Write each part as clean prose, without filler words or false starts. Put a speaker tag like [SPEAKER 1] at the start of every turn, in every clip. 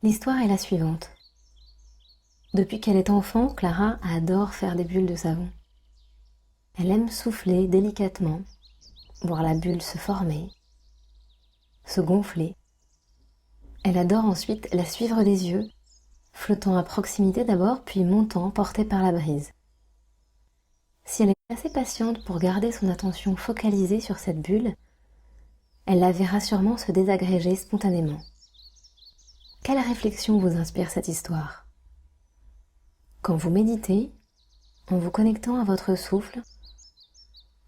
[SPEAKER 1] L'histoire est la suivante. Depuis qu'elle est enfant, Clara adore faire des bulles de savon. Elle aime souffler délicatement, voir la bulle se former, se gonfler. Elle adore ensuite la suivre des yeux, flottant à proximité d'abord, puis montant, portée par la brise. Si elle est assez patiente pour garder son attention focalisée sur cette bulle, elle la verra sûrement se désagréger spontanément. Quelle réflexion vous inspire cette histoire ? Quand vous méditez, en vous connectant à votre souffle,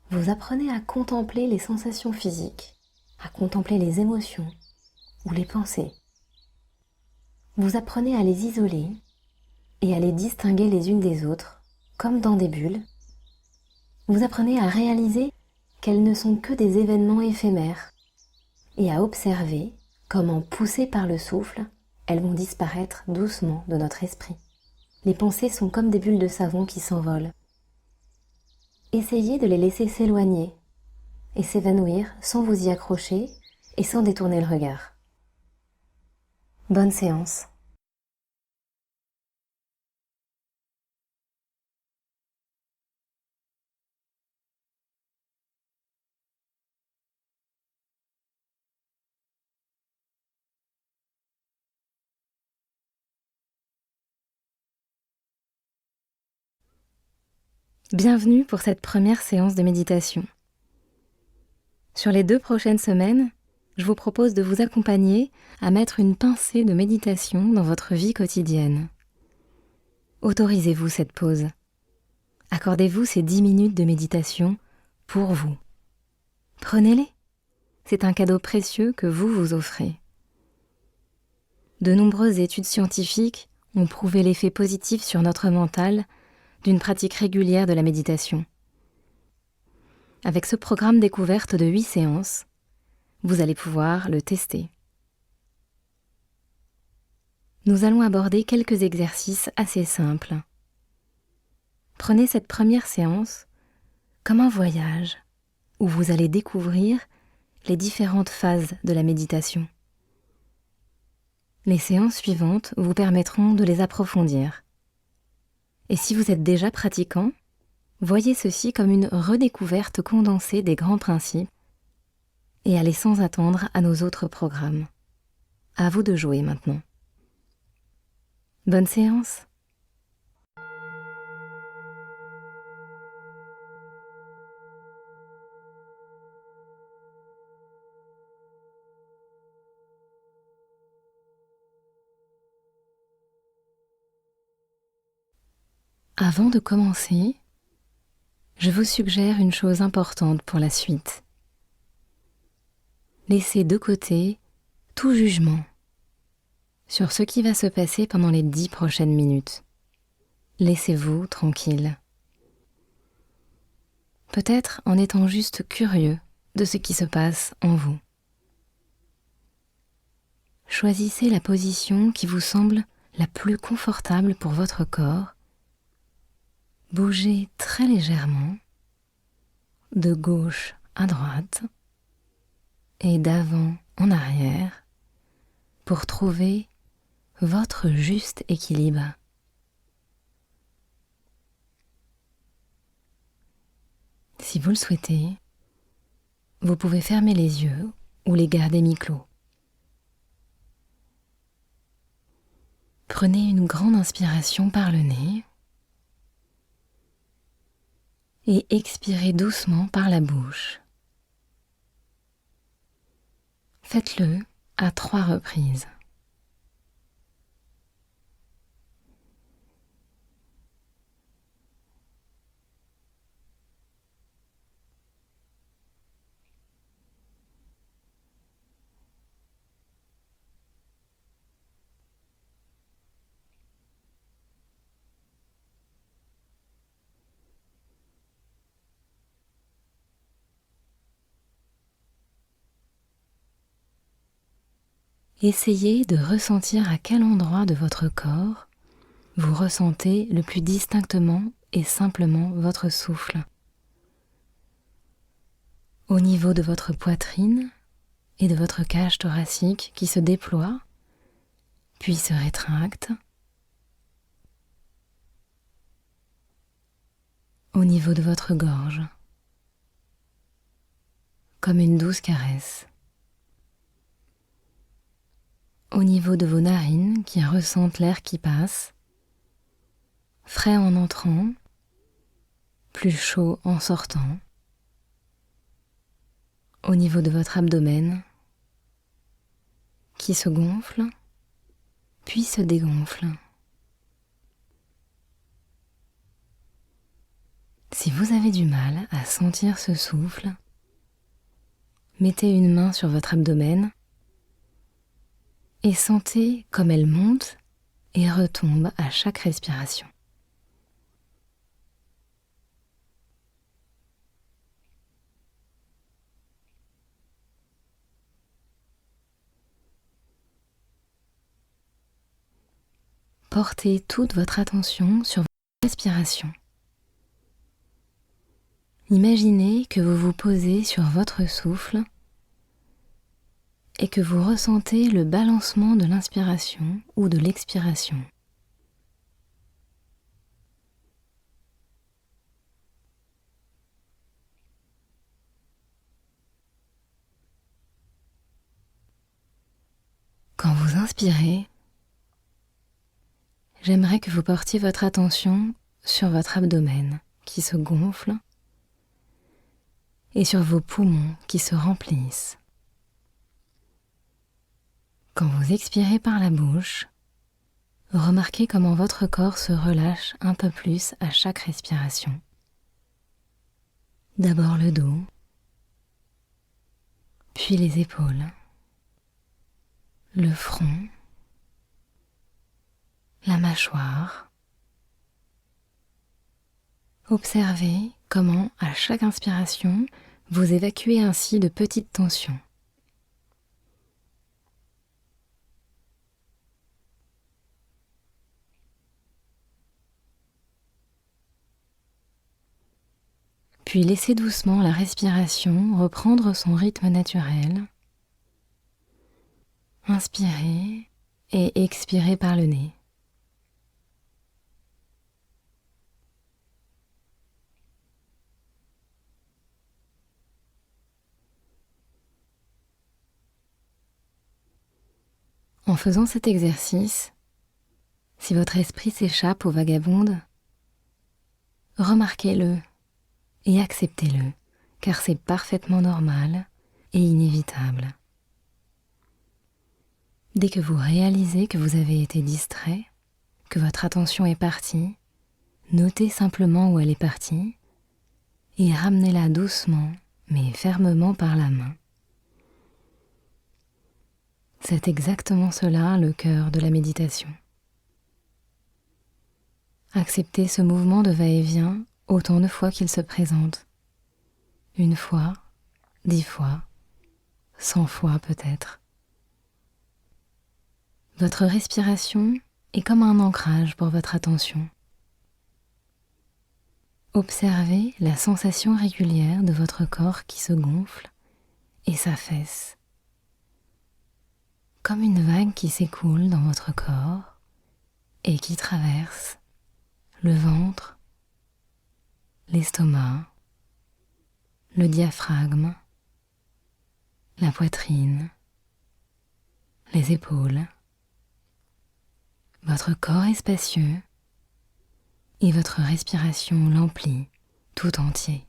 [SPEAKER 1] vous apprenez à contempler les sensations physiques, à contempler les émotions ou les pensées. Vous apprenez à les isoler et à les distinguer les unes des autres, comme dans des bulles. Vous apprenez à réaliser qu'elles ne sont que des événements éphémères et à observer comment, poussées par le souffle, elles vont disparaître doucement de notre esprit. Les pensées sont comme des bulles de savon qui s'envolent. Essayez de les laisser s'éloigner et s'évanouir sans vous y accrocher et sans détourner le regard. Bonne séance. Bienvenue pour cette première séance de méditation. Sur les 2 prochaines semaines, je vous propose de vous accompagner à mettre une pincée de méditation dans votre vie quotidienne. Autorisez-vous cette pause. Accordez-vous ces 10 minutes de méditation pour vous. Prenez-les. C'est un cadeau précieux que vous vous offrez. De nombreuses études scientifiques ont prouvé l'effet positif sur notre mental d'une pratique régulière de la méditation. Avec ce programme découverte de 8 séances, vous allez pouvoir le tester. Nous allons aborder quelques exercices assez simples. Prenez cette première séance comme un voyage où vous allez découvrir les différentes phases de la méditation. Les séances suivantes vous permettront de les approfondir. Et si vous êtes déjà pratiquant, voyez ceci comme une redécouverte condensée des grands principes et allez sans attendre à nos autres programmes. À vous de jouer maintenant. Bonne séance! Avant de commencer, je vous suggère une chose importante pour la suite. Laissez de côté tout jugement sur ce qui va se passer pendant les 10 prochaines minutes. Laissez-vous tranquille. Peut-être en étant juste curieux de ce qui se passe en vous. Choisissez la position qui vous semble la plus confortable pour votre corps. Bougez très légèrement, de gauche à droite et d'avant en arrière pour trouver votre juste équilibre. Si vous le souhaitez, vous pouvez fermer les yeux ou les garder mi-clos. Prenez une grande inspiration par le nez et expirez doucement par la bouche. Faites-le à 3 reprises. Essayez de ressentir à quel endroit de votre corps vous ressentez le plus distinctement et simplement votre souffle. Au niveau de votre poitrine et de votre cage thoracique qui se déploie, puis se rétracte au niveau de votre gorge, comme une douce caresse, au niveau de vos narines qui ressentent l'air qui passe, frais en entrant, plus chaud en sortant, au niveau de votre abdomen qui se gonfle, puis se dégonfle. Si vous avez du mal à sentir ce souffle, mettez une main sur votre abdomen et sentez comme elle monte et retombe à chaque respiration. Portez toute votre attention sur votre respiration. Imaginez que vous vous posez sur votre souffle et que vous ressentez le balancement de l'inspiration ou de l'expiration. Quand vous inspirez, j'aimerais que vous portiez votre attention sur votre abdomen qui se gonfle et sur vos poumons qui se remplissent. Quand vous expirez par la bouche, remarquez comment votre corps se relâche un peu plus à chaque respiration. D'abord le dos, puis les épaules, le front, la mâchoire. Observez comment, à chaque inspiration, vous évacuez ainsi de petites tensions. Puis laissez doucement la respiration reprendre son rythme naturel. Inspirez et expirez par le nez. En faisant cet exercice, si votre esprit s'échappe ou vagabonde, remarquez-le et acceptez-le, car c'est parfaitement normal et inévitable. Dès que vous réalisez que vous avez été distrait, que votre attention est partie, notez simplement où elle est partie et ramenez-la doucement mais fermement par la main. C'est exactement cela le cœur de la méditation. Acceptez ce mouvement de va-et-vient autant de fois qu'il se présente. 1 fois, 10 fois, 100 fois peut-être. Votre respiration est comme un ancrage pour votre attention. Observez la sensation régulière de votre corps qui se gonfle et s'affaisse, comme une vague qui s'écoule dans votre corps et qui traverse le ventre, l'estomac, le diaphragme, la poitrine, les épaules. Votre corps est spacieux et votre respiration l'emplit tout entier.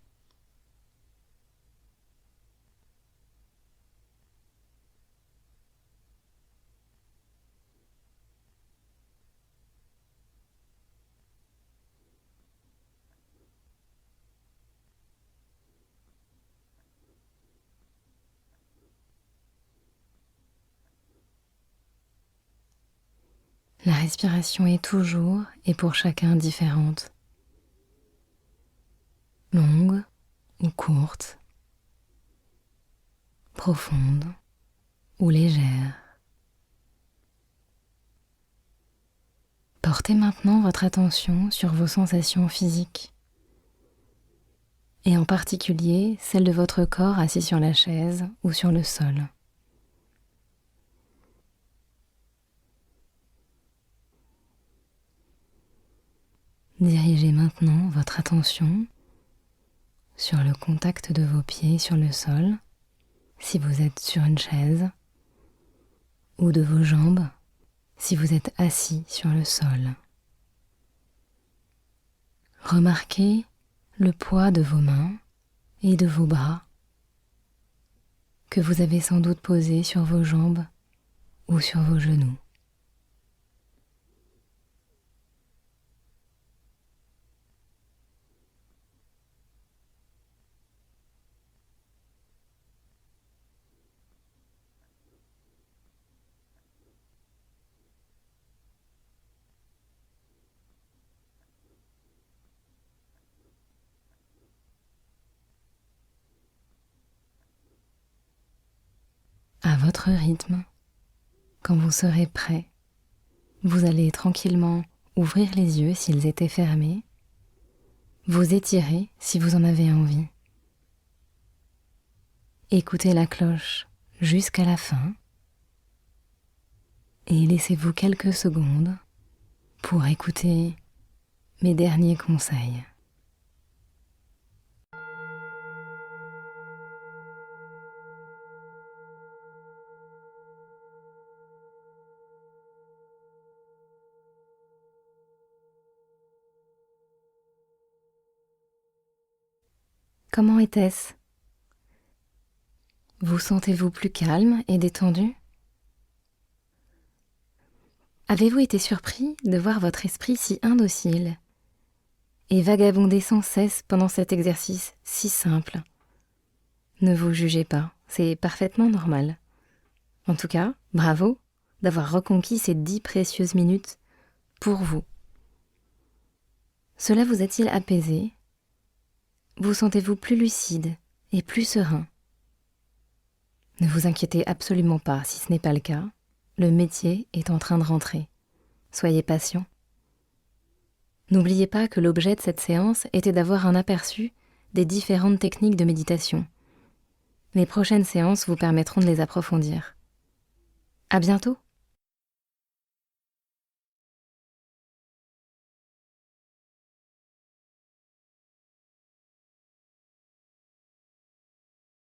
[SPEAKER 1] La respiration est toujours et pour chacun différente, longue ou courte, profonde ou légère. Portez maintenant votre attention sur vos sensations physiques, et en particulier celle de votre corps assis sur la chaise ou sur le sol. Dirigez maintenant votre attention sur le contact de vos pieds sur le sol, si vous êtes sur une chaise, ou de vos jambes, si vous êtes assis sur le sol. Remarquez le poids de vos mains et de vos bras que vous avez sans doute posés sur vos jambes ou sur vos genoux. À votre rythme, quand vous serez prêt, vous allez tranquillement ouvrir les yeux s'ils étaient fermés, vous étirer si vous en avez envie. Écoutez la cloche jusqu'à la fin et laissez-vous quelques secondes pour écouter mes derniers conseils. Comment était-ce ? Vous sentez-vous plus calme et détendu ? Avez-vous été surpris de voir votre esprit si indocile et vagabonder sans cesse pendant cet exercice si simple ? Ne vous jugez pas, c'est parfaitement normal. En tout cas, bravo d'avoir reconquis ces 10 précieuses minutes pour vous. Cela vous a-t-il apaisé ? Vous sentez-vous plus lucide et plus serein ? Ne vous inquiétez absolument pas si ce n'est pas le cas. Le métier est en train de rentrer. Soyez patient. N'oubliez pas que l'objet de cette séance était d'avoir un aperçu des différentes techniques de méditation. Les prochaines séances vous permettront de les approfondir. À bientôt!